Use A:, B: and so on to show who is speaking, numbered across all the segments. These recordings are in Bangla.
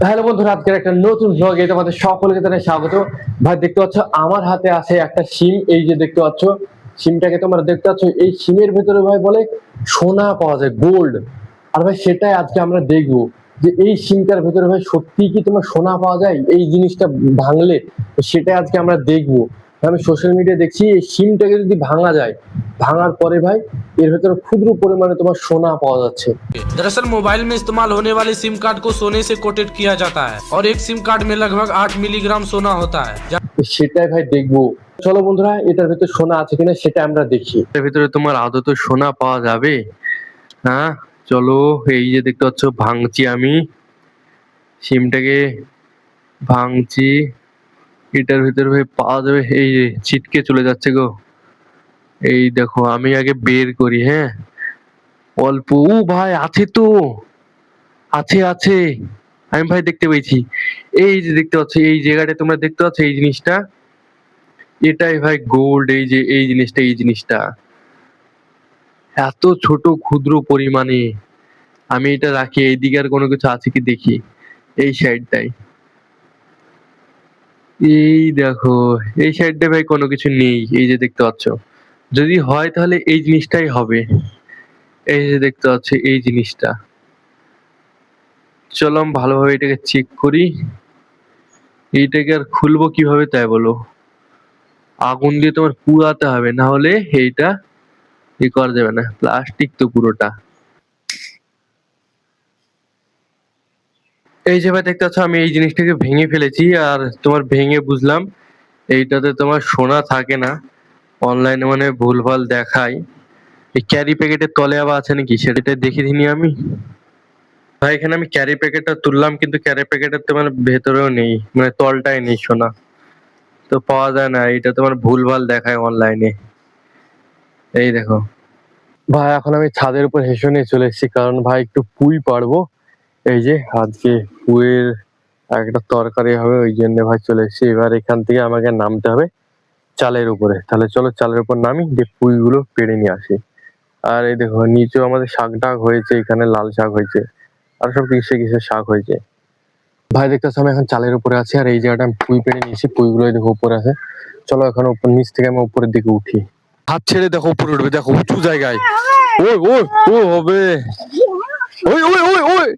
A: হ্যালো বন্ধুরা, আজকের একটা নতুন ব্লগে তোমাদের সকলকে জানাই স্বাগত। ভাই দেখতে পাচ্ছ আমার হাতে আছে একটা সিম। এই যে দেখতে পাচ্ছ সিমটাকে, তোমরা দেখতে পাচ্ছ এই সিমের ভেতরে ভাই বলে সোনা পাওয়া যায়, গোল্ড। আর ভাই সেটাই আজকে আমরা দেখবো যে এই সিমটার ভেতরে ভাই সত্যি কি তোমার সোনা পাওয়া যায় এই জিনিসটা ভাঙলে। সেটাই আজকে আমরা দেখবো। আমি সোশ্যাল মিডিয়া দেখছি এই সিমটাকে যদি ভাঙা যায়, ভাঙার পরে ভাই এর ভেতরে ক্ষুদ্র পরিমাণে তোমার সোনা পাওয়া যাচ্ছে।
B: दरअसल मोबाइल में इस्तेमाल होने वाले सिम कार्ड को सोने से कोटेड किया जाता है और एक सिम कार्ड में लगभग 8 मिलीग्राम सोना होता है।
A: সেটাই ভাই দেখবো। চলো বন্ধুরা, এটার ভিতরে সোনা আছে কিনা সেটা আমরা দেখি। এর ভিতরে তোমার আদৌ তো সোনা পাওয়া যাবে? হ্যাঁ চলো, এই যে দেখতে পাচ্ছ ভাঙছি আমি সিমটাকে, ভাঙছি। এটার ভিতরে ভাই পাওয়া যাবে? এই যে ছিটকে চলে যাচ্ছে গো। এই দেখো আমি আগে বের করি। হ্যাঁ অল্প, ও ভাই আছে তো, আছে আছে। আমি ভাই দেখতে পেয়েছি। এই যে দেখতে পাচ্ছ এই জায়গাটা, তোমরা দেখতে পাচ্ছ এই জিনিসটা, এটাই ভাই গোল্ড। এই যে এই জিনিসটা, এই জিনিসটা এত ছোট ক্ষুদ্র পরিমাণে। আমি এটা রাখি, এইদিকে আর কোনো কিছু আছে কি দেখি এই সাইডটাই। এই দেখো এই সাইডটায় ভাই কোনো কিছু নেই। এই যে দেখতে পাচ্ছ, যদি হয় তাহলে এই জিনিসটাই হবে। এই যে দেখতে পাচ্ছ এই জিনিসটা। চলো আমি ভালোভাবে এটাকে চেক করি। এইটাকে আর খুলবো কিভাবে তাই বলো? আগুন দিয়ে তোমার পুড়াতে হবে, না হলে এইটা করা যাবে না, প্লাস্টিক তো পুরোটা। এই যে ভাই দেখতে পাচ্ছ আমি এই জিনিসটাকে ভেঙে ফেলেছি, আর তোমার ভেঙে বুঝলাম এইটাতে তোমার সোনা থাকে না। অনলাইনে মানে ভুলভাল দেখায়। এই ক্যারি প্যাকেটের তলে আবার আছে নাকি সেটা দেখে দিইনি আমি। ভাই এখানে আমি ক্যারি প্যাকেটটা তুললাম, কিন্তু ক্যারি প্যাকেটের তোমার ভেতরেও নেই, মানে তলটাই নেই সোনা। তো পাওয়া যায় না, এটা তোমার ভুলভাল দেখায় অনলাইনে। এই দেখো ভাই, এখন আমি ছাদের উপর হেসে নিয়ে চলে এসেছি, কারণ ভাই একটু পুঁই পারবো। এই যে আজকে পুঁইয়ের একটা তরকারি হবে, ওই জন্য ভাই চলে এসেছি। এবার এখান থেকে আমাকে নামতে হবে চালের উপরে। তাহলে চলো চালের উপর নামি, দিয়ে পুঁইগুলো পেড়ে নিয়ে আসি। আর এই দেখো নিচেও আমাদের শাক ডাক হয়েছে, এখানে লাল শাক হয়েছে, আর সব কিসে কিসের শাক হয়েছে। ভাই দেখতেছ আমি এখন চালের উপরে আছি, আর এই জায়গাটা আমি পুঁই পেড়ে নিয়েছি। পুঁইগুলো দেখো উপরে আছে। চলো এখন উপর, নিচ থেকে আমি উপরের দিকে উঠি। হাত ছেড়ে দেখো উপরে উঠবে, দেখো উঁচু জায়গায়। ওই ওই ও হবে, ওই ওই ওই ওই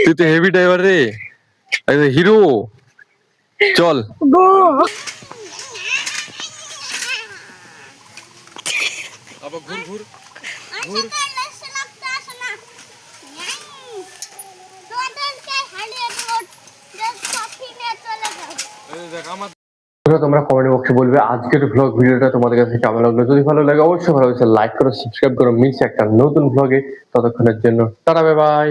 A: তুই তো হেভি ড্রাইভার রে, হিরো। চল
B: अब घूर घूर घूर
A: তোমরা কমেন্ট বক্সে বলবে আজকের ব্লগ ভিডিওটা তোমাদের কাছে কেমন লাগলো। যদি ভালো লাগে অবশ্যই ভালো লাইক করো, সাবস্ক্রাইব করো। মিস একটা নতুন ব্লগে, ততক্ষণের জন্য টাটা বাই বাই।